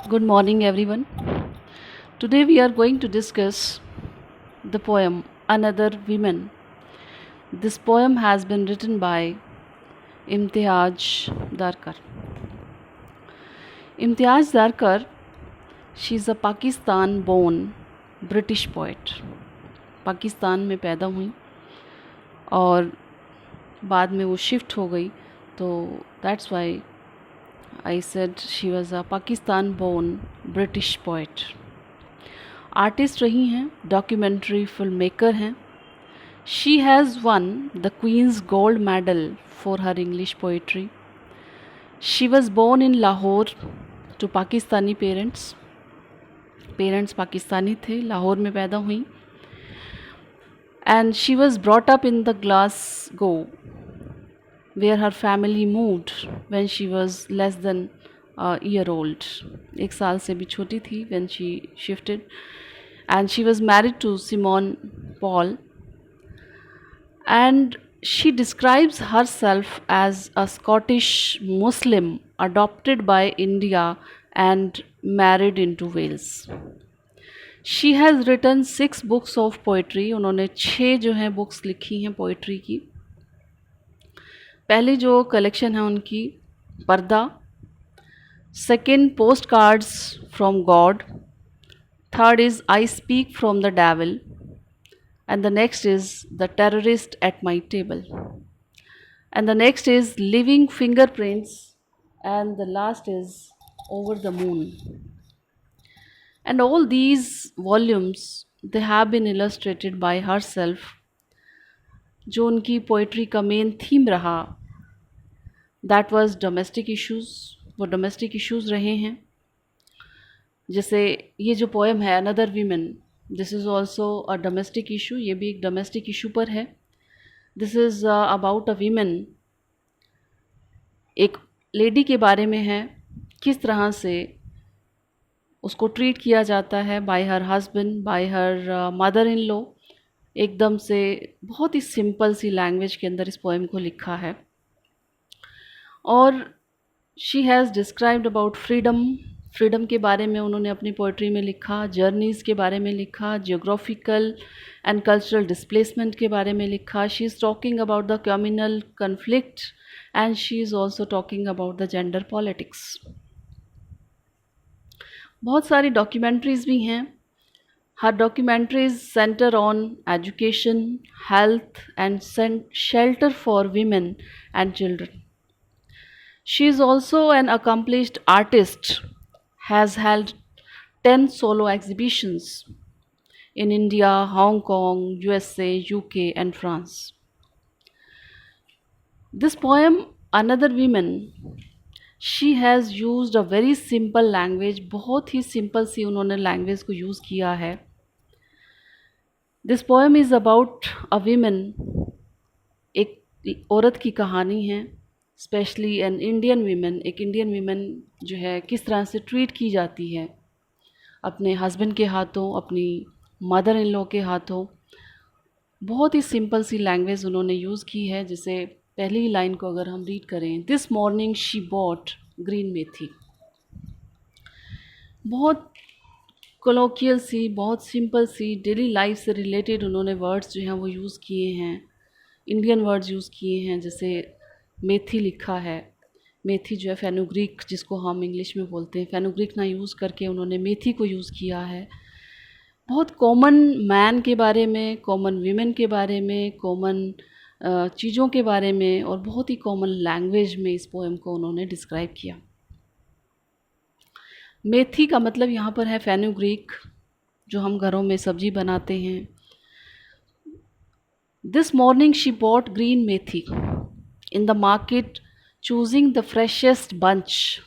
Good morning, everyone. Today we are going to discuss the poem Another Woman. This poem has been written by Imtiaz Darkar. Imtiaz Darkar, she is a Pakistan born British poet. Pakistan में पैदा हुई और बाद में वो shift हो गई, तो that's why I said she was a Pakistan born British poet. Artist रही हैं, डॉक्यूमेंट्री फिल्म मेकर हैं. She has won the Queen's Gold Medal for her English poetry. She was born in Lahore to Pakistani parents. Parents Pakistani थे, लाहौर में पैदा हुई. And she was brought up in the Glasgow where her family moved when she was less than a year old. 1 साल से भी छोटी थी when she shifted, and she was married to Simon Paul, and she describes herself as a Scottish Muslim adopted by India and married into Wales. She has written 6 books of poetry. उन्होंने 6 जो हैं books लिखी हैं poetry की. पहली जो collection है उनकी Purdah, second postcards from God, third is I speak from the devil, and the next is the terrorist at my table, and the next is living fingerprints, and the last is over the moon. And all these volumes they have been illustrated by herself. जो उनकी poetry का main theme रहा that was domestic issues. वो domestic issues रहे हैं. जैसे ये जो पोएम है another women, this is also a domestic issue. ये भी एक डोमेस्टिक इशू पर है. This is about a women. एक लेडी के बारे में है, किस तरह से उसको ट्रीट किया जाता है bye her husband, bye her mother in law. एकदम से बहुत ही सिंपल सी लैंग्वेज के अंदर इस पोएम को लिखा है. और she has described about freedom के बारे में उन्होंने अपनी पोइट्री में लिखा. जर्नीज़ के बारे में लिखा. जियोग्राफिकल एंड कल्चरल डिस्प्लेसमेंट के बारे में लिखा. She is talking about the communal conflict, and she is also talking about the gender politics. बहुत सारी डॉक्यूमेंट्रीज़ भी हैं. Her documentaries center on education, health, and shelter for women and children. She is also an accomplished artist, has held 10 solo exhibitions in India, Hong Kong, USA, UK, and France. This poem, Another Woman, she has used a very simple language. बहुत ही simple सी उन्होंने language को use किया है. This poem is about a women. एक औरत की कहानी है, स्पेशली एन इंडियन वीमेन. एक इंडियन वीमेन जो है किस तरह से ट्रीट की जाती है अपने हस्बैंड के हाथों, अपनी मदर इन लॉ के हाथों. बहुत ही सिंपल सी लैंग्वेज उन्होंने यूज़ की है. जैसे पहली लाइन को अगर हम रीड करें, this morning she bought green methi. बहुत कोलोकियल सी, बहुत सिंपल सी, डेली लाइफ से रिलेटेड उन्होंने वर्ड्स जो हैं वो यूज़ किए हैं. इंडियन वर्ड्स यूज़ किए हैं. जैसे मेथी लिखा है. मेथी जो है फेनुग्रीक, जिसको हम इंग्लिश में बोलते हैं, फेनुग्रीक ना यूज़ करके उन्होंने मेथी को यूज़ किया है. बहुत कॉमन मैन के बारे में, कॉमन वीमेन के बारे में, कॉमन चीज़ों के बारे में, और बहुत ही कॉमन लैंग्वेज में इस पोएम को उन्होंने डिस्क्राइब किया. मेथी का मतलब यहाँ पर है फेनुग्रीक, जो हम घरों में सब्जी बनाते हैं. This morning she bought green methi in the market, choosing the freshest bunch.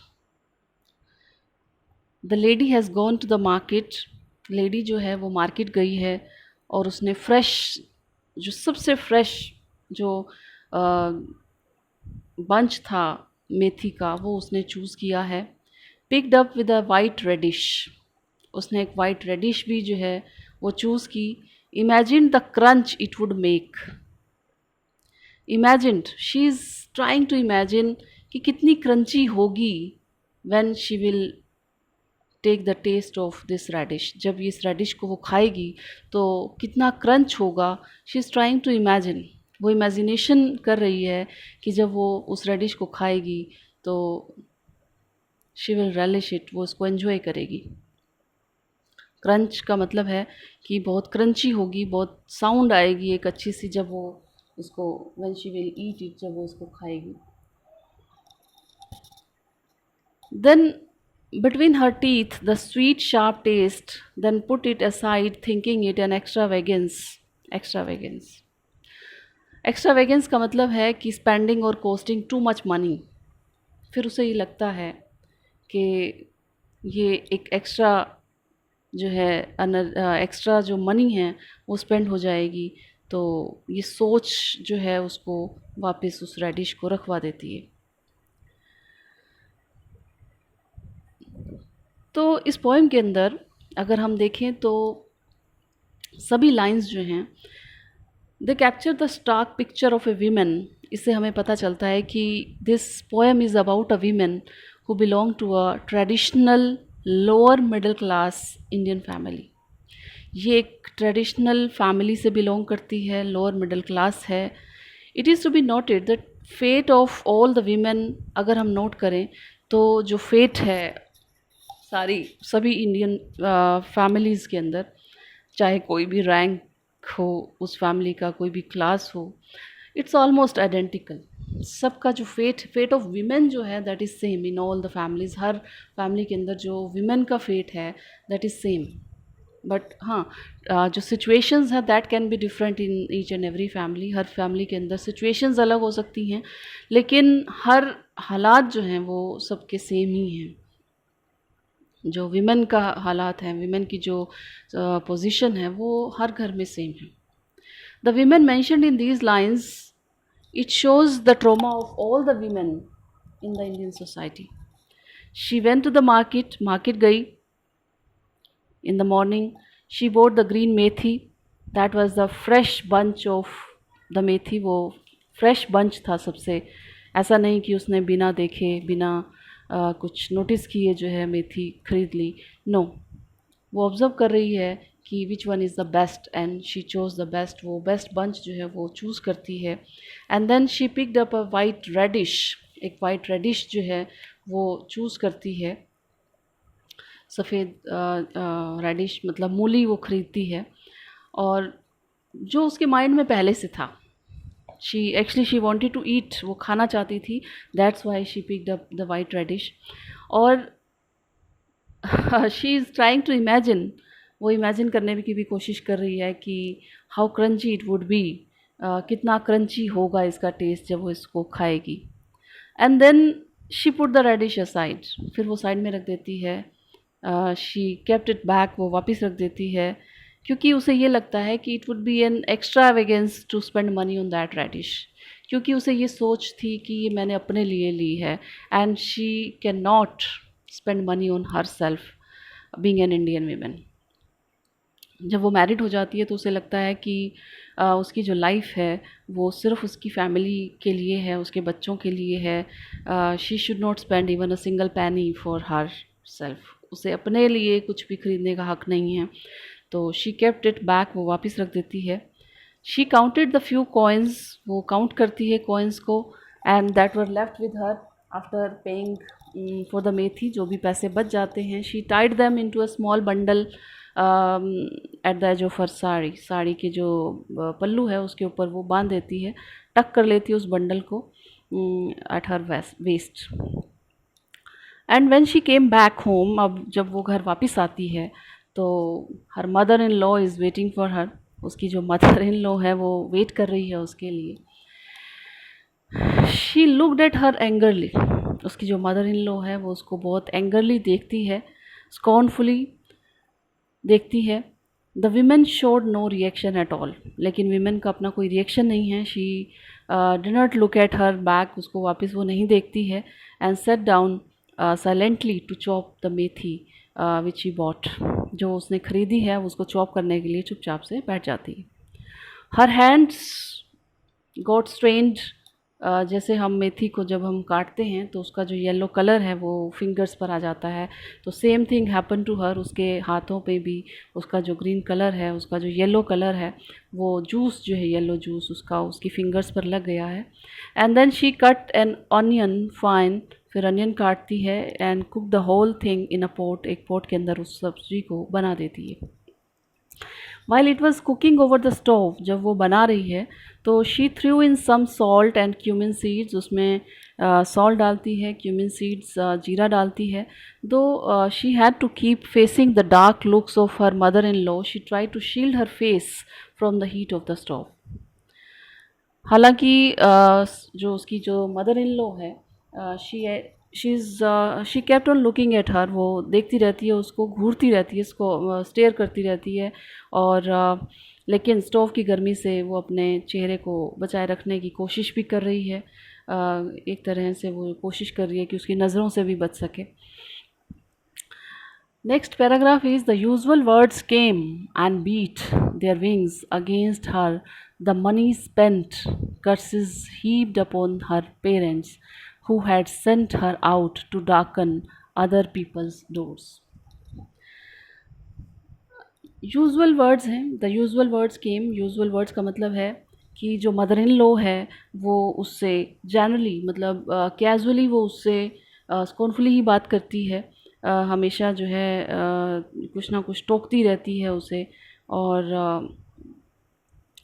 The lady has gone to the market. Lady जो है वो मार्केट गई है और उसने फ्रेश, जो सबसे फ्रेश जो बंच था मेथी का, वो उसने चूज़ किया है. Picked up with a white radish. उसने एक वाइट रेडिश भी जो है वो चूज़ की. Imagine the crunch it would make. Imagine, she is trying to imagine कि कितनी क्रंची होगी when she will take the taste of this radish, जब इस रेडिश को वो खाएगी तो कितना क्रंच होगा. She is trying to imagine, वो इमेजिनेशन कर रही है कि जब वो उस रेडिश को खाएगी तो शी विल relish इट, वो इसको एंजॉय करेगी. क्रंच का मतलब है कि बहुत क्रंची होगी, बहुत साउंड आएगी एक अच्छी सी जब वो इसको, when she will eat it, जब वो इसको खाएगी. Then between her teeth the sweet sharp taste, then put it aside thinking it an extravagance. Extravagance का मतलब है कि spending और costing too much money. फिर उसे ये लगता है कि ये एक एक्स्ट्रा जो है एक्स्ट्रा जो मनी है वो स्पेंड हो जाएगी, तो ये सोच जो है उसको वापस उस रेडिश को रखवा देती है. तो इस पोएम के अंदर अगर हम देखें तो सभी लाइंस जो हैं they capture the stark picture of a women. इससे हमें पता चलता है कि this poem is about a women who belong to a traditional lower middle class Indian family. ये एक ट्रेडिशनल फैमिली से बिलोंग करती है, लोअर मिडिल क्लास है. It is to be noted the fate of all the women. अगर हम note करें तो जो फेट है सभी इंडियन फैमिलीज़ के अंदर, चाहे कोई भी रैंक हो उस फैमिली का, कोई भी क्लास हो, इट्स ऑलमोस्ट आइडेंटिकल. सबका जो फेट ऑफ वीमेन जो है that is same in all the families. Her family के अंदर जो वीमेन का फेट है दैट इज़ सेम. बट हाँ, जो सिचुएशंस हैं that can be different in each and every family. Her family के अंदर सिचुएशंस अलग हो सकती हैं, लेकिन हर हालात जो हैं वो सबके सेम ही हैं. जो वीमेन का हालात हैं, वीमेन की जो पोजीशन है वो हर घर में सेम है. The women mentioned in these lines, it shows the trauma of all the women in the Indian society. She went to the market गई. In the morning she bought the green methi. That was the fresh bunch of the methi. वो fresh bunch था सबसे. ऐसा नहीं कि उसने बिना देखे, बिना कुछ नोटिस किए जो है मेथी खरीद ली. नो, वो ऑब्ज़र्व कर रही है कि which one is the best and she chose the best. वो बेस्ट बंच जो है वो चूज़ करती है. And then she picked up a white radish. एक वाइट रेडिश जो है वो चूज़ करती है. सफ़ेद रेडिश मतलब मूली वो ख़रीदती है, और जो उसके माइंड में पहले से था. शी वांटेड टू ईट, वो खाना चाहती थी. That's why she picked up the white radish. और she is trying to imagine, वो इमेजिन करने की भी कोशिश कर रही है कि how crunchy it would be, कितना क्रंची होगा इसका टेस्ट जब वो इसको खाएगी. And then she put the radish aside. फिर वो साइड में रख देती है. शी केप्ट इट बैक, वो वापस रख देती है, क्योंकि उसे ये लगता है कि it would be an extravagance to spend money on that radish. क्योंकि उसे ये सोच थी कि ये मैंने अपने लिए ली है, and she can not spend money on her self being an Indian women. जब वो मैरिड हो जाती है तो उसे लगता है कि उसकी जो लाइफ है वो सिर्फ उसकी फैमिली के लिए है, उसके बच्चों के लिए है. She should not spend even a single पैनी फॉर हर सेल्फ. उसे अपने लिए कुछ भी खरीदने का हक नहीं है. तो शी केप्ट इट बैक, वो वापस रख देती है. She counted the few coins, वो काउंट करती है कॉइन्स को, and that were left with her after paying for the methi. जो भी पैसे बच जाते हैं, she tied them into a small bundle at the edge of her sari. Sari के जो पल्लू है उसके ऊपर वो बांध देती है, टक कर लेती है उस बंडल को at her waist. And when she came back home, अब जब वो घर वापस आती है तो her mother in law is waiting for her. उसकी जो मदर इन लॉ है वो वेट कर रही है उसके लिए. She looked at her angrily. उसकी जो मदर इन लॉ है वो उसको बहुत एंगरली देखती है, स्कॉर्नफुली देखती है. The women showed no reaction at all. लेकिन वीमेन का अपना कोई रिएक्शन नहीं है. She did not look at her back, उसको वापस वो नहीं देखती है. And sat down silently to chop the methi which he bought. जो उसने खरीदी है उसको चॉप करने के लिए चुपचाप से बैठ जाती है. हर हैंड्स गॉट स्ट्रेन्ड जैसे हम मेथी को जब हम काटते हैं तो उसका जो येलो कलर है वो फिंगर्स पर आ जाता है, तो same thing happen to her, उसके हाथों पे भी उसका जो ग्रीन कलर है, उसका जो येलो कलर है, वो जूस जो है येलो जूस उसका उसकी फिंगर्स पर लग गया है। And then she cut an onion fine, फिर अनियन काटती है and cook the whole thing in a pot, एक पॉट के अंदर उस सब्जी को बना देती है। While it was cooking over the stove, जब वो बना रही है तो she threw in some salt and cumin seeds, उसमें सॉल्ट डालती है, क्यूमिन सीड्स जीरा डालती है। Though she had to keep facing the dark looks of her mother in law, she try to shield her face from the heat of the stove. हालांकि जो उसकी जो मदर इन लॉ है, she kept on looking at her, वो देखती रहती है उसको, घूरती रहती है उसको, स्टेयर करती रहती है, और लेकिन स्टोव की गर्मी से वो अपने चेहरे को बचाए रखने की कोशिश भी कर रही है। एक तरह से वो कोशिश कर रही है कि उसकी नज़रों से भी बच सके। Next paragraph is the usual words came and beat their wings against her. The money spent, curses heaped upon her parents, who had sent her out to darken other people's doors. Usual words हैं, the usual words came, usual words का मतलब है कि जो mother in law है वो उससे generally मतलब कैजुअली वो उससे स्कॉनफुली ही बात करती है, हमेशा जो है कुछ ना कुछ टोकती रहती है उसे, और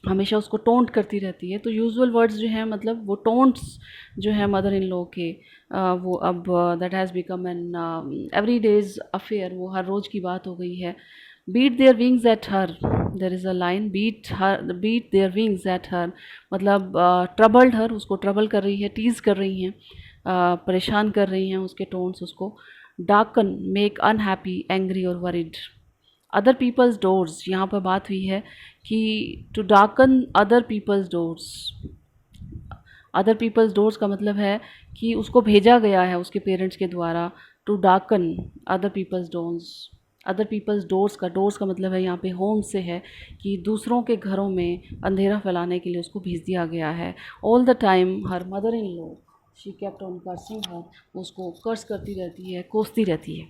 हमेशा उसको टोंट करती रहती है। तो यूजुअल वर्ड्स जो हैं मतलब वो टोंट्स जो है मदर इन लॉ के, वो अब that has become an every days affair, वो हर रोज़ की बात हो गई है। Beat their wings at her, there is a line, beat their wings at her, मतलब ट्रबल्ड हर, उसको ट्रबल कर रही है, टीज़ कर रही हैं, परेशान कर रही हैं उसके टोन्स उसको। डार्कन, मेक अनहैप्पी, एंग्री और वरिड। अदर पीपल्स डोर्स, यहाँ पर बात हुई है कि to darken other people's doors. Other people's doors का मतलब है कि उसको भेजा गया है उसके पेरेंट्स के द्वारा to darken other people's doors. Other people's doors का मतलब है यहाँ पे होम से है कि दूसरों के घरों में अंधेरा फैलाने के लिए उसको भेज दिया गया है। All the time her mother in law, she kept on cursing her, उसको कर्स करती रहती है, कोसती रहती है।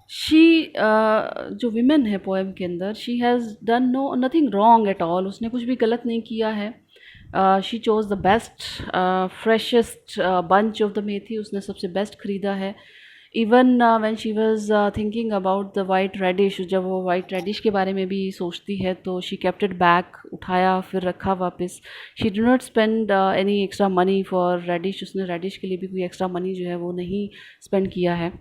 शी जो विमेन है पोएम के अंदर, she has done nothing wrong at all, उसने कुछ भी गलत नहीं किया है। She chose the best freshest bunch of the methi, उसने सबसे बेस्ट ख़रीदा है। Even when she was thinking about the white radish, जब वो वाइट रेडिश के बारे में भी सोचती है तो शी केप्ट इट बैक, उठाया फिर रखा वापस। She do not spend any extra money for radish, उसने रेडिश के लिए भी कोई एक्स्ट्रा मनी जो है वो नहीं स्पेंड किया है।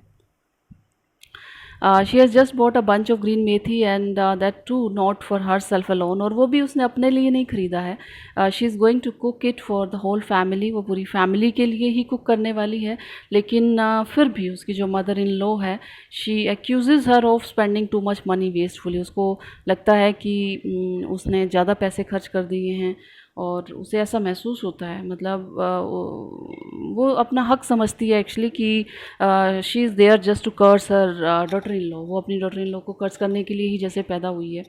She has just bought a bunch of green methi and that too not for herself alone, और वो भी उसने अपने लिए नहीं ख़रीदा है। She is going to cook it for the whole family, वो पूरी फैमिली के लिए ही कुक करने वाली है। लेकिन फिर भी उसकी जो मदर इन लॉ है, she accuse her of spending too much money wastefully, उसको लगता है कि उसने ज़्यादा पैसे खर्च कर दिए हैं और उसे ऐसा महसूस होता है, मतलब वो अपना हक समझती है एक्चुअली कि she is there just to curse her daughter in law, वो अपनी डॉटर इन लॉ को कर्स करने के लिए ही जैसे पैदा हुई है।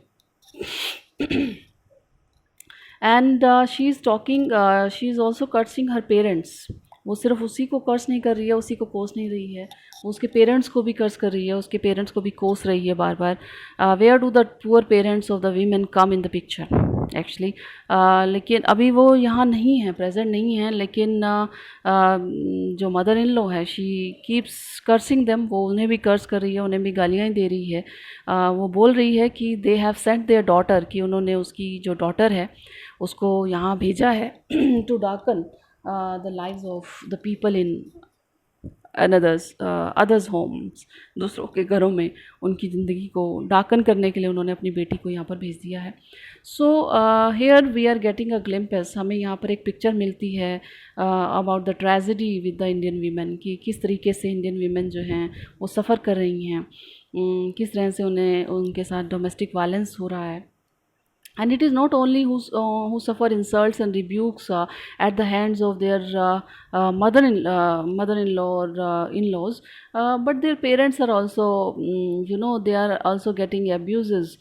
And she is talking, she is also cursing her parents, वो सिर्फ उसी को कर्स नहीं कर रही है, उसी को कोस नहीं रही है, वो उसके पेरेंट्स को भी कर्स कर रही है, उसके पेरेंट्स को भी कोस रही है बार बार। Where do the poor parents of the women come in the picture actually. लेकिन अभी वो यहाँ नहीं है, प्रेजेंट नहीं है, लेकिन जो मदर इन लॉ है, शी कीप्स कर्सिंग देम, वो उन्हें भी कर्स कर रही है, उन्हें भी गालियाँ दे रही है। वो बोल रही है कि they have sent there daughter, कि उन्होंने उसकी जो डॉटर है उसको यहाँ भेजा है to darken the lives of the people in others homes, दूसरों के घरों में उनकी ज़िंदगी को डार्कन करने के लिए उन्होंने अपनी बेटी को यहाँ पर भेज दिया है। So here we are getting a glimpse, हमें यहाँ पर एक पिक्चर मिलती है about the tragedy with the Indian women, कि किस तरीके से इंडियन वीमेन जो हैं वो सफ़र कर रही हैं, किस तरह से उनके साथ डोमेस्टिक वायलेंस हो रहा है। and it is not only who suffer insults and rebukes at the hands of their mother-in-law or in-laws, but their parents are also, they are also getting abuses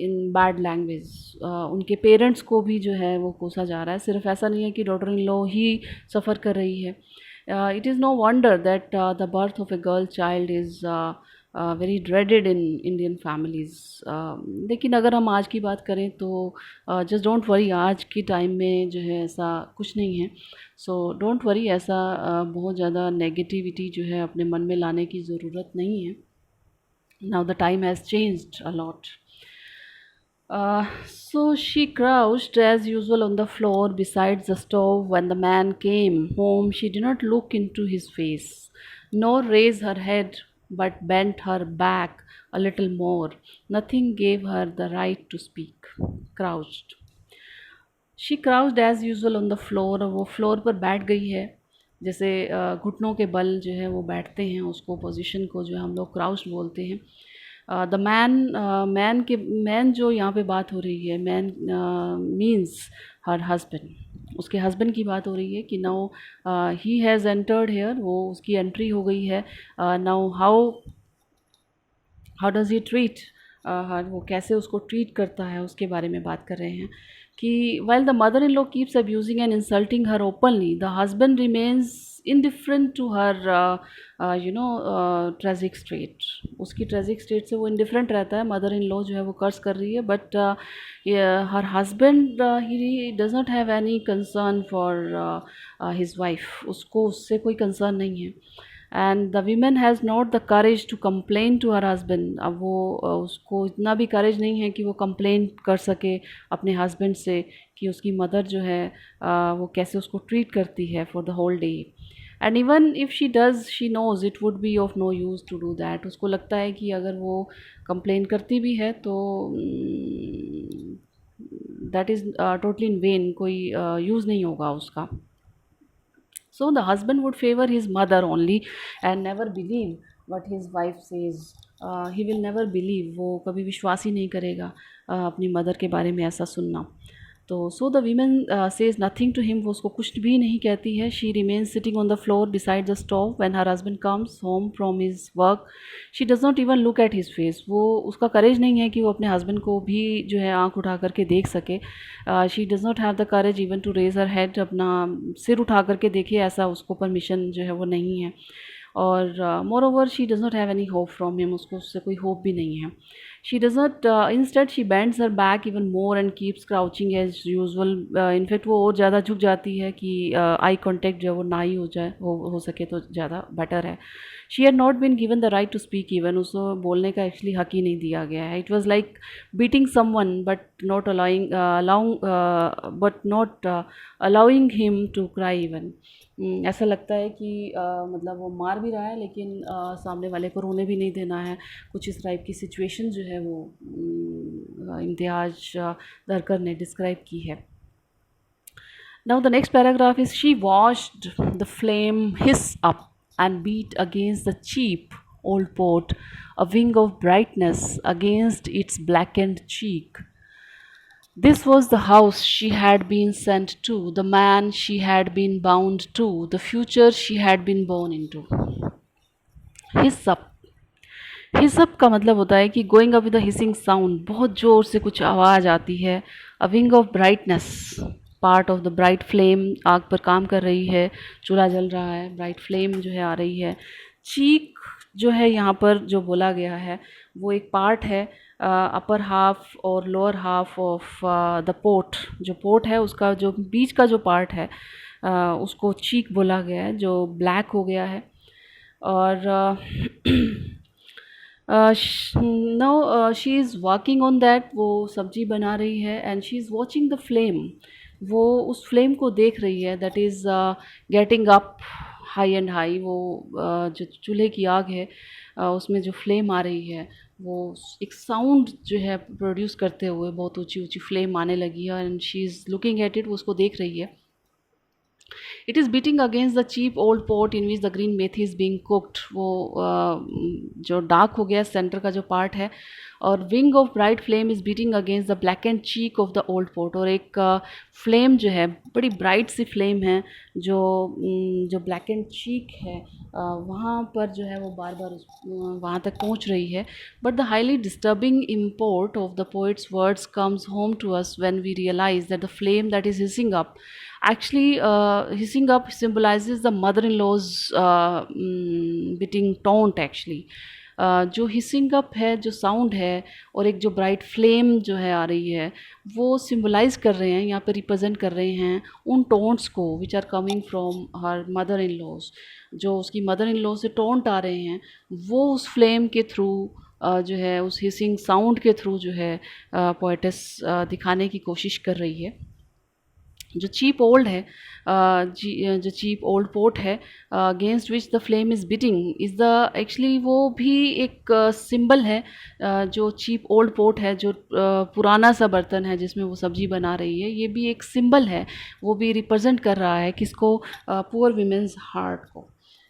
in bad language. उनके parents को भी जो है वो कोसा जा रहा है. सिर्फ ऐसा नहीं है कि डॉटर इन लॉ ही सफ़र कर रही है. It is no wonder that the birth of a girl child is very dreaded in Indian families. लेकिन अगर हम आज की बात करें तो जस्ट डोंट वरी, आज के टाइम में जो है ऐसा कुछ नहीं है. सो डोंट वरी, ऐसा बहुत ज़्यादा नेगेटिविटी जो है अपने मन में लाने की ज़रूरत नहीं है. Now the time has changed a lot. So she crouched as usual on the floor beside the stove. When the man came home, she did not look into his face, nor raise her head, but bent her back a little more. Nothing gave her the right to speak. Crouched. She crouched as usual on the floor. वो floor पर बैठ गई है, जैसे घुटनों के बल जो है वो बैठते हैं, उसको पोजीशन को जो है हम लोग क्राउच्ड बोलते हैं. द मैन जो यहाँ पे बात हो रही है, मैन मीन्स हर हस्बैंड. उसके हस्बैंड की बात हो रही है कि now he has entered here, वो उसकी एंट्री हो गई है. Now how does he treat her, वो कैसे उसको ट्रीट करता है उसके बारे में बात कर रहे हैं. कि while the mother in law keeps abusing and insulting her openly, the husband remains indifferent to her tragic state. उसकी ट्रेजिक स्टेट से वो इंडिफरेंट रहता है. मदर इन लॉ जो है वो कर्ज कर रही है, but her husband he does not have any concern for his wife. उसको उससे कोई कंसर्न नहीं है. And the women has not the courage to complain to her husband. अब वो उसको इतना भी करेज नहीं है कि वो कंप्लेन कर सके अपने हस्बैंड से कि उसकी मदर जो है वो कैसे उसको ट्रीट करती है for the whole day. And even if she does, she knows it would be of no use to do that. उसको लगता है कि अगर वो कंप्लेन करती भी है तो that is totally in when, कोई यूज़ नहीं होगा उसका. So the husband would favor his mother only and never believe what his wife says. He will never believe, वो कभी विश्वास ही नहीं करेगा अपनी मदर के बारे में ऐसा सुनना. तो so the women says nothing to him, वो उसको कुछ भी नहीं कहती है. She remains sitting on the floor beside the stove. When her husband comes home from his work, she does not even look at his face. वो उसका करेज नहीं है कि वो अपने हस्बैंड को भी जो है आंख उठा करके देख सके. She does not have the courage even to raise her head, अपना सिर उठा करके देखे, ऐसा उसको परमिशन जो है वो नहीं है. और more over she does not have any hope from him, उसको उससे कोई होप भी नहीं है. She does not, instead she bends her back even more and keeps crouching as usual. In fact वो और ज़्यादा झुक जाती है कि आई कॉन्टेक्ट जो है वो ना ही हो जाए, हो सके तो ज़्यादा बेटर है. She had not been given the right to speak even. उसको बोलने का एक्चुअली हक ही नहीं दिया गया है. It was like beating someone but not allowing him to cry even. ऐसा लगता है कि मतलब वो मार भी रहा है लेकिन सामने वाले को रोने भी नहीं देना है. कुछ इस टाइप की सिचुएशन जो है वो इम्तियाज़ दरकर ने डिस्क्राइब की है. Now the next paragraph is, she watched the flame hiss up and beat against the cheap old pot, a wing of brightness against its blackened cheek. This was the house she had been sent to, the man she had been bound to, the future she had been born into. Hiss up. His up का मतलब होता है कि going up with a hissing sound, बहुत ज़ोर से कुछ आवाज़ आती है. A wing of brightness, part of the bright flame, आग पर काम कर रही है, चूल्हा जल रहा है, ब्राइट फ्लेम जो है आ रही है. चीक जो है यहाँ पर जो बोला गया है वो एक पार्ट है अपर हाफ और lower half of the pot. जो पोट है उसका जो बीच का जो पार्ट है उसको चीक बोला गया है, जो ब्लैक हो गया है. और now she is working on that, वो सब्जी बना रही है. And she is watching the flame, वो उस फ्लेम को देख रही है. That is getting up high and high. वो जो चूल्हे की आग है उसमें जो फ्लेम आ रही है वो एक साउंड जो है प्रोड्यूस करते हुए बहुत ऊंची ऊंची फ्लेम आने लगी है. And she is looking at it, वो उसको देख रही है. It is beating against the cheap old pot in which the green methi is being cooked. वो जो डार्क हो गया सेंटर का जो पार्ट है, और wing of bright flame is beating against the black and cheek of the old pot. और एक फ्लेम जो है, बड़ी ब्राइट सी फ्लेम है, जो जो ब्लैक एंड चीक है, वहाँ पर जो है वो बार बार वहाँ तक पहुँच रही है। But the highly disturbing import of the poet's words comes home to us when we realize that the flame that is hissing up, actually hissing up symbolizes the mother-in-law's biting taunt actually. जो hissing up है, जो sound है, और एक जो bright flame जो है आ रही है, वो सिम्बलाइज कर रहे हैं, यहाँ पे रिप्रेजेंट कर रहे हैं उन टोन्ट्स को which are coming from her mother in laws. जो उसकी मदर इन लॉ से टोंट आ रहे हैं, वो उस फ्लेम के थ्रू जो है, उस हिसिंग साउंड के थ्रू जो है पोएटिस दिखाने की कोशिश कर रही है। जो चीप ओल्ड है, जो चीप ओल्ड पोर्ट है, against which the flame is beating, is the actually वो भी एक सिंबल है। जो चीप ओल्ड पोर्ट है, जो पुराना सा बर्तन है जिसमें वो सब्जी बना रही है, ये भी एक सिंबल है। वो भी रिप्रेजेंट कर रहा है किसको? पुअर वीमेंस हार्ट को।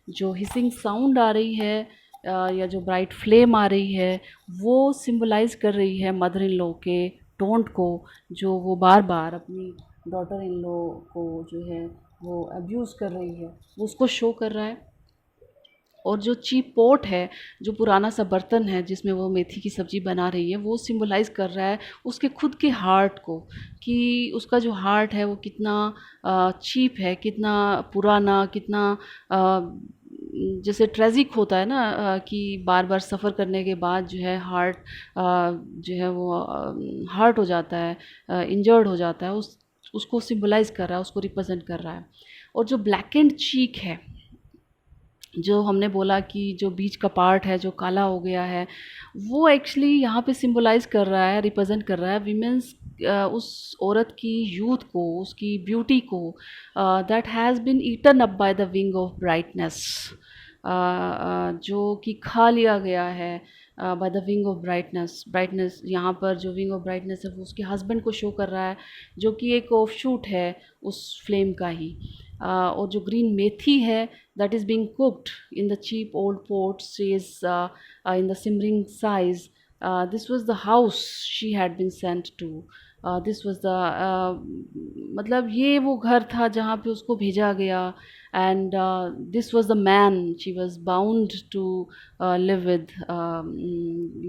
जो हिसिंग साउंड आ रही है या जो ब्राइट फ्लेम आ रही है, वो सिंबलाइज कर रही है मदर इन लॉ के टोंट को, जो वो बार बार अपनी डॉटर इन लॉ को जो है वो अब्यूज़ कर रही है, वो उसको शो कर रहा है। और जो चीप पॉट है, जो पुराना सा बर्तन है जिसमें वो मेथी की सब्ज़ी बना रही है, वो सिंबलाइज़ कर रहा है उसके खुद के हार्ट को, कि उसका जो हार्ट है वो कितना चीप है, कितना पुराना, कितना जैसे ट्रेजिक होता है ना, कि बार बार सफ़र करने के बाद जो है हार्ट जो है वो हर्ट हो जाता है, इंजर्ड हो जाता है, उसको सिंबलाइज़ कर रहा है, उसको रिप्रेजेंट कर रहा है। और जो ब्लैक एंड चीक है, जो हमने बोला कि जो बीच का पार्ट है जो काला हो गया है, वो एक्चुअली यहाँ पे सिंबलाइज़ कर रहा है, रिप्रेजेंट कर रहा है वीमेंस, उस औरत की यूथ को, उसकी ब्यूटी को, that has been eaten up by the wing of brightness, जो कि खा लिया गया है by the wing of brightness. Brightness यहाँ पर जो विंग ऑफ ब्राइटनेस है वो उसके हस्बैंड को शो कर रहा है, जो कि एक ऑफ शूट है उस फ्लेम का ही। और जो ग्रीन मेथी है, that is being cooked in the cheap old pot, says in the simmering size, this was the house she had been sent to, this was the मतलब ये वो घर था जहाँ पे उसको भेजा गया, and this was the man she was bound to live with,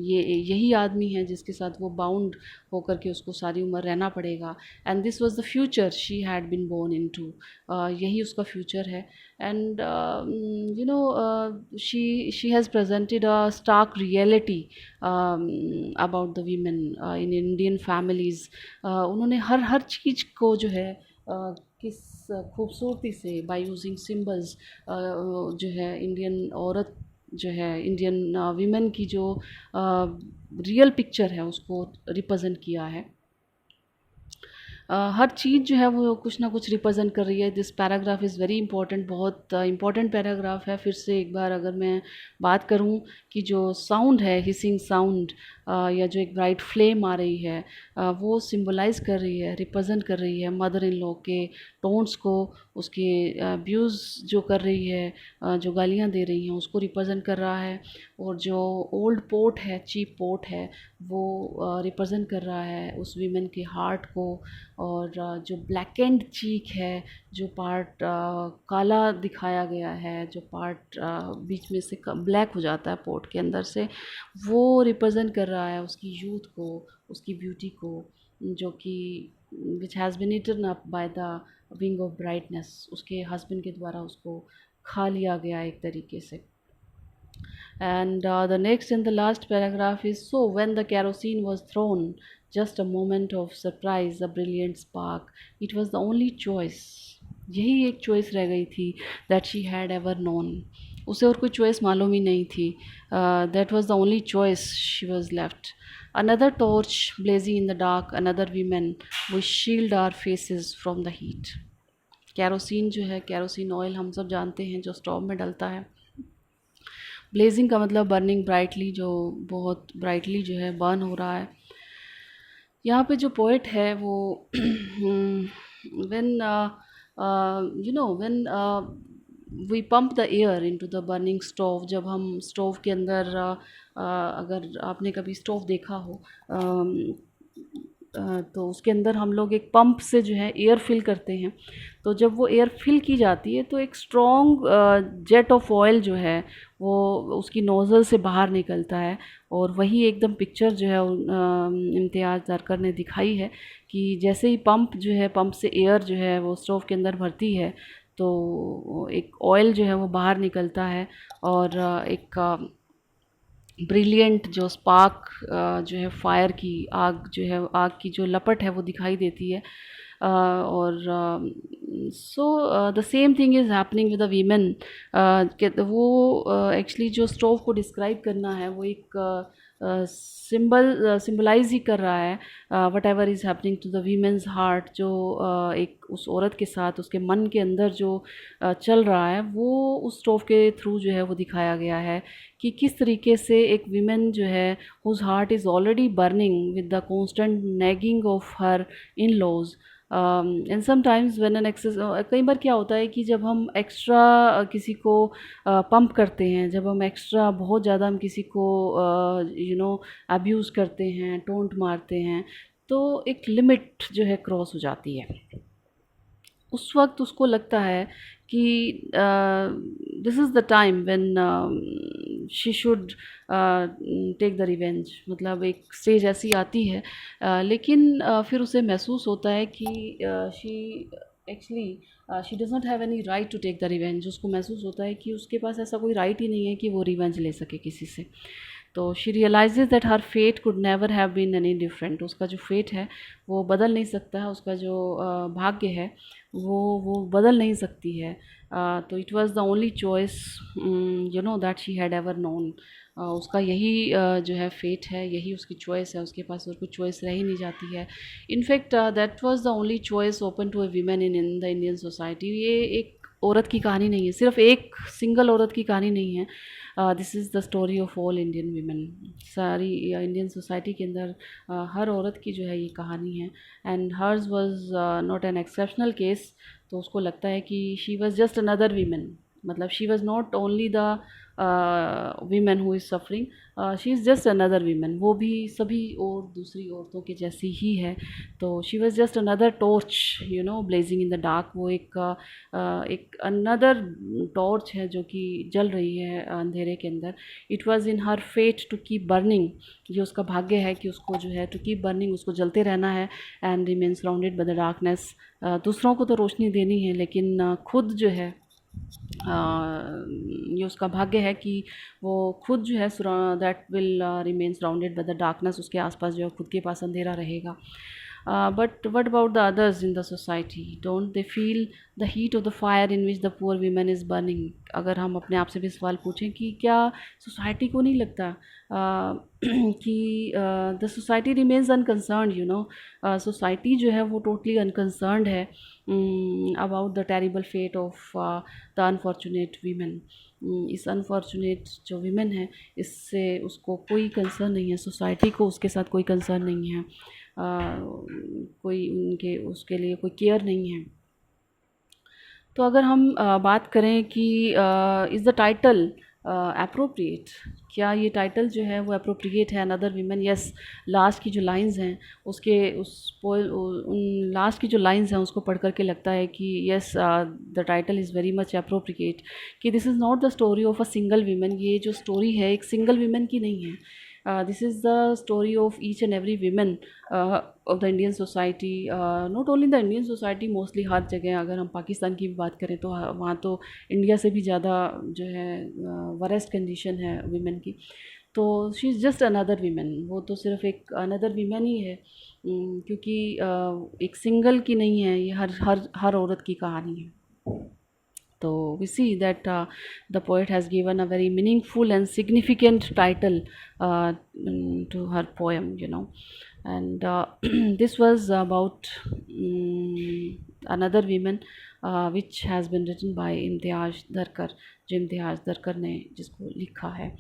यही आदमी है जिसके साथ वो बाउंड होकर के उसको सारी उम्र रहना पड़ेगा। And this was the future she had been born into, यही उसका फ्यूचर है। And she has presented a stark reality about the women in Indian families। उन्होंने हर चीज़ को जो है किस खूबसूरती से बाय यूजिंग सिंबल्स जो है इंडियन औरत जो है, इंडियन वीमेन की जो रियल पिक्चर है उसको रिप्रेजेंट किया है। हर चीज़ जो है वो कुछ ना कुछ रिप्रेजेंट कर रही है। This paragraph is very important, बहुत इंपॉर्टेंट पैराग्राफ है। फिर से एक बार अगर मैं बात करूं कि जो साउंड है, हिसिंग साउंड, या जो एक ब्राइट फ्लेम आ रही है, वो सिंबलाइज कर रही है, रिप्रेजेंट कर रही है मदर इन लॉ के टोन्स को, उसके अब्यूज़ जो कर रही है, जो गालियाँ दे रही हैं उसको रिप्रेजेंट कर रहा है। और जो ओल्ड पोर्ट है, चीप पोर्ट है, वो रिप्रेजेंट कर रहा है उस वीमेन के हार्ट को। और जो ब्लैक एंड चीक है, जो पार्ट काला दिखाया गया है, जो पार्ट बीच में से ब्लैक हो जाता है पोर्ट के अंदर से, वो रिप्रेजेंट कर रहा है उसकी यूथ को, उसकी ब्यूटी को, जो कि which has been eaten up by the wing of brightness, उसके हस्बैंड के द्वारा उसको खा लिया गया एक तरीके से। And the next and the last paragraph is, so when the kerosene was thrown, just a moment of surprise, a brilliant spark, it was the only choice, यही एक चॉइस रह गई थी, that she had ever known, उसे और कोई choice मालूम ही नहीं थी, that was the only choice she was left, another torch blazing in the dark, another woman, we shield our faces from the heat। Kerosene जो है, कैरोसिन ऑयल हम सब जानते हैं जो स्टोव में डलता है। ब्लेजिंग का मतलब बर्निंग ब्राइटली, जो बहुत ब्राइटली जो है बर्न हो रहा है। यहाँ पे जो पोइट है वो when when we pump the air into the burning stove, जब हम स्टोव के अंदर अगर आपने कभी स्टोव देखा हो, तो उसके अंदर हम लोग एक पंप से जो है एयर फिल करते हैं। तो जब वो एयर फिल की जाती है तो एक स्ट्रॉन्ग जेट ऑफ ऑयल जो है वो उसकी नोज़ल से बाहर निकलता है। और वही एकदम पिक्चर जो है इम्तियाज़ दरकर ने दिखाई है कि जैसे ही पंप जो है, पंप से एयर जो है वो स्टोव के अंदर भरती है तो एक ऑयल जो है वो बाहर निकलता है और एक ब्रिलियंट जो स्पार्क जो है फायर की आग जो है, आग की जो लपट है वो दिखाई देती है। और so the same thing is happening with the women. वो एक्चुअली जो स्टोव को डिस्क्राइब करना है वो एक सिंबलाइज ही कर रहा है whatever is happening to the women's heart, जो एक उस औरत के साथ उसके मन के अंदर जो चल रहा है वो उस स्टोव के थ्रू जो है वो दिखाया गया है कि किस तरीके से एक वीमेन जो है whose heart is already burning with the constant nagging of her in laws. And sometimes when an excess, कई बार क्या होता है कि जब हम एक्स्ट्रा किसी को पंप करते हैं, जब हम एक्स्ट्रा बहुत ज़्यादा हम किसी को अब्यूज़ करते हैं, टोंट मारते हैं, तो एक लिमिट जो है क्रॉस हो जाती है। उस वक्त उसको लगता है कि this is the time when she should take the revenge. मतलब एक स्टेज ऐसी आती है, लेकिन फिर उसे महसूस होता है कि she actually she does not have any right to take the revenge. उसको महसूस होता है कि उसके पास ऐसा कोई राइट ही नहीं है कि वो रिवेंज ले सके किसी से। तो she realises that her fate could never have been any different. उसका जो फेट है वो बदल नहीं सकता है, उसका जो भाग्य है वो बदल नहीं सकती है। तो it was the only choice that she had ever known. उसका यही जो है फेट है, यही उसकी चॉइस है, उसके पास और कुछ चॉइस रह ही नहीं जाती है। In fact that was the only choice open to a women in the Indian society. ये एक औरत की कहानी नहीं है, सिर्फ एक सिंगल औरत की कहानी नहीं है। This is the story of all Indian women. सारी इंडियन सोसाइटी के अंदर हर औरत की जो है ये कहानी है। And hers was not an exceptional case. तो उसको लगता है कि she was just another women, मतलब she was not only the women who is suffering, she is just another women. वो भी सभी और दूसरी औरतों के जैसी ही है। तो she was just another torch blazing in the dark. वो एक अनदर टॉर्च है जो कि जल रही है अंधेरे के अंदर। It was in her fate to keep burning. ये उसका भाग्य है कि उसको जो है टू कीप बर्निंग, उसको जलते रहना है। And remain surrounded by the darkness. दूसरों को तो रोशनी देनी है, लेकिन खुद जो है ये उसका भाग्य है कि वो खुद जो है that will remain surrounded by the darkness. उसके आसपास जो है खुद के पास अंधेरा रहेगा। But what about the others in the society? Don't they feel the heat of the fire in which the poor women is burning? अगर हम अपने आप से भी सवाल पूछें कि क्या सोसाइटी को नहीं लगता कि the society remains unconcerned. Society जो है वो टोटली अनकंसर्न्ड है about the terrible fate of the unfortunate women. इस अनफॉर्चुनेट जो वीमेन है इससे उसको कोई कंसर्न नहीं है, सोसाइटी को उसके साथ कोई कंसर्न नहीं है, कोई उनके उसके लिए कोई केयर नहीं है। तो अगर हम बात करें कि इज़ द टाइटल अप्रोप्रिएट, क्या ये टाइटल जो है वो अप्रोप्रिएट है अनदर वीमेन? यस। लास्ट की जो लाइंस हैं उसके उन लास्ट की जो लाइंस हैं उसको पढ़ करके लगता है कि yes, the title is very much appropriate. कि this is not the story of a single women. ये जो स्टोरी है एक सिंगल वीमेन की नहीं है। This is the story of each and every women of the Indian society. Not only the Indian society, mostly हर जगह। अगर हम पाकिस्तान की भी बात करें तो वहाँ तो इंडिया से भी ज़्यादा जो है वरेस्ट कंडीशन है वीमेन की। तो she is just another women. वो तो सिर्फ एक अनदर वीमेन ही है, क्योंकि एक सिंगल की नहीं है, ये हर हर हर औरत की कहानी है। So we see that the poet has given a very meaningful and significant title to her poem. And this was about another woman which has been written by इम्तियाज़ दरकर, जो इम्तियाज़ दरकर ने जिसको लिखा है।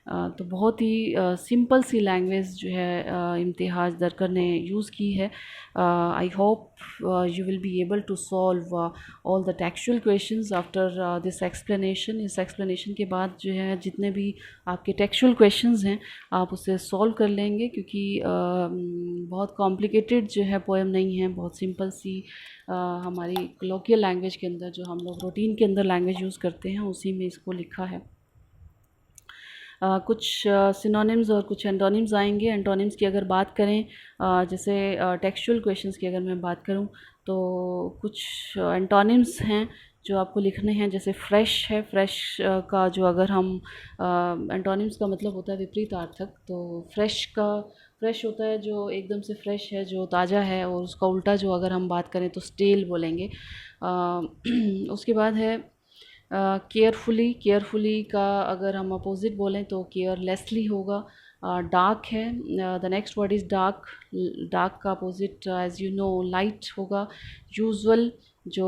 तो बहुत ही सिंपल सी लैंग्वेज जो है इम्तियाज़ दरकर ने यूज़ की है. I hope you will be able to solve all the textual questions after this explanation. इस explanation के बाद जो है जितने भी आपके textual questions हैं आप उसे solve कर लेंगे, क्योंकि बहुत complicated जो है poem नहीं है, बहुत simple सी हमारी colloquial language के अंदर जो हम लोग routine के अंदर language यूज़ करते हैं उसी में इसको लिखा है. कुछ सिनोनिम्स और कुछ एंटोनिम्स आएंगे. एंटोनिम्स की अगर बात करें, जैसे टेक्सचुअल क्वेश्चंस की अगर मैं बात करूं तो कुछ एंटोनिम्स हैं जो आपको लिखने हैं. जैसे फ्रेश है, फ्रेश का जो अगर हम एंटोनिम्स का मतलब होता है विपरीतार्थक. तो फ्रेश होता है जो एकदम से फ्रेश है, जो ताज़ा है, और उसका उल्टा जो अगर हम बात करें तो स्टेल बोलेंगे. उसके बाद है केयरफुली का अगर हम अपोजिट बोलें तो केयरलेसली होगा. डार्क है, the next word is dark. Dark का opposite as you know light होगा. यूजुअल जो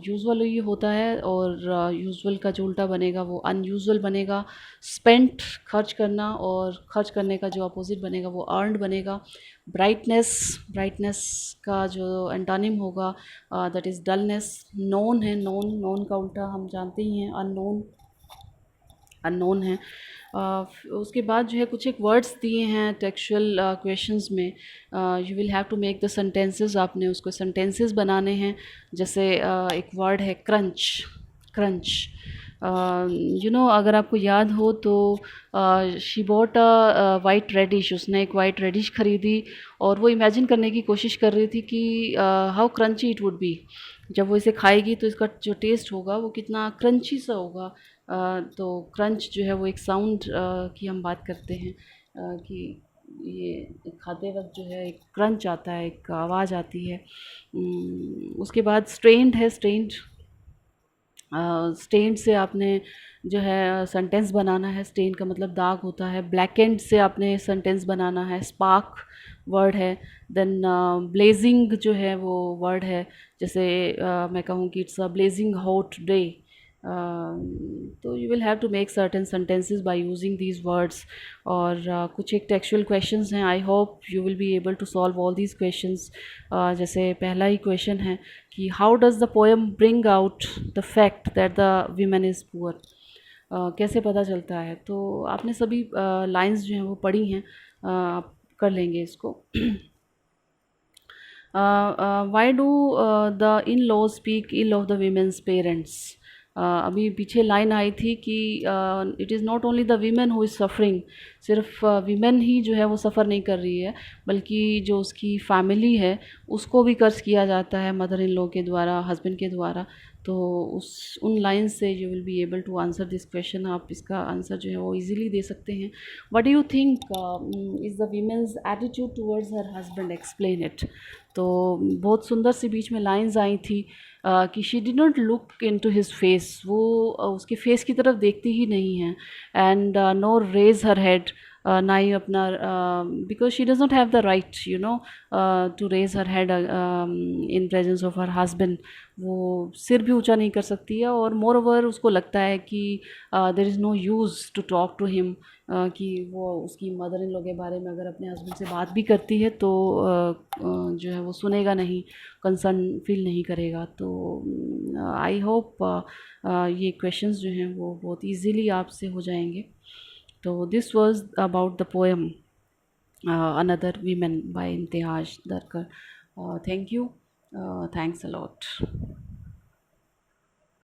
यूजुअली होता है, और यूजुअल का जो उल्टा बनेगा वो अनयूजुअल बनेगा. स्पेंट खर्च करना, और खर्च करने का जो अपोजिट बनेगा वो अर्नड बनेगा. ब्राइटनेस का जो एंटोनिम होगा दैट इज़ डलनेस. नोन है, नोन का उल्टा हम जानते ही हैं अननोन है. उसके बाद जो है कुछ एक वर्ड्स दिए हैं टेक्सचुअल क्वेश्चंस में. You will have to make the sentences. आपने उसको सेंटेंसेस बनाने हैं. जैसे एक वर्ड है क्रंच. अगर आपको याद हो तो she bought a white radish. उसने एक वाइट रेडिश ख़रीदी और वो इमेजिन करने की कोशिश कर रही थी कि how crunchy it would B. जब वो इसे खाएगी तो इसका जो टेस्ट होगा वो कितना क्रंची सा होगा. तो क्रंच जो है वो एक साउंड की हम बात करते हैं कि ये खाते वक्त जो है एक क्रंच आता है, एक आवाज़ आती है. उसके बाद स्ट्रेंड है. स्टेन से आपने जो है सेंटेंस बनाना है. स्टेन का मतलब दाग होता है. ब्लैकेंड से आपने सेंटेंस बनाना है. स्पार्क वर्ड है. देन ब्लेजिंग जो है वो वर्ड है. जैसे मैं कहूँ कि it's a blazing hot day. तो you will have to make certain sentences by using these words. और कुछ एक टेक्सचुअल क्वेश्चंस हैं. I hope you will be able to solve all these questions. जैसे पहला ही क्वेश्चन है कि how does the poem bring out the fact that the women is poor. कैसे पता चलता है. तो आपने सभी लाइंस जो हैं वो पढ़ी हैं. आप कर लेंगे इसको. Why do the in law speak ill of the women's parents. अभी पीछे लाइन आई थी कि it is not only the women who is suffering. सिर्फ वीमेन ही जो है वो सफ़र नहीं कर रही है, बल्कि जो उसकी फैमिली है उसको भी कर्ज किया जाता है मदर इन लॉ के द्वारा, हस्बैंड के द्वारा. तो उन लाइन से you will be able to answer this question. आप इसका आंसर जो है वो इजीली दे सकते हैं. What do you think is the women's attitude towards her husband, explain it. तो बहुत सुंदर सी बीच में लाइंस आई थी कि she did not look into his face. वो उसके फेस की तरफ देखती ही नहीं है. And no raise her head. ना ही अपना, because she does not have the right to raise her head in presence of her husband. वो सिर भी ऊंचा नहीं कर सकती है. और मोर ओवर उसको लगता है कि there is no use to talk to him. कि वो उसकी मदर इन लॉ के बारे में अगर अपने हस्बैंड से बात भी करती है तो जो है वो सुनेगा नहीं, कंसर्न फील नहीं करेगा. तो आई होप ये क्वेश्चंस जो हैं वो बहुत इजीली आपसे हो जाएंगे. तो this was about the poem another women by Imtiaz Dharker. Thank you. Thanks a lot.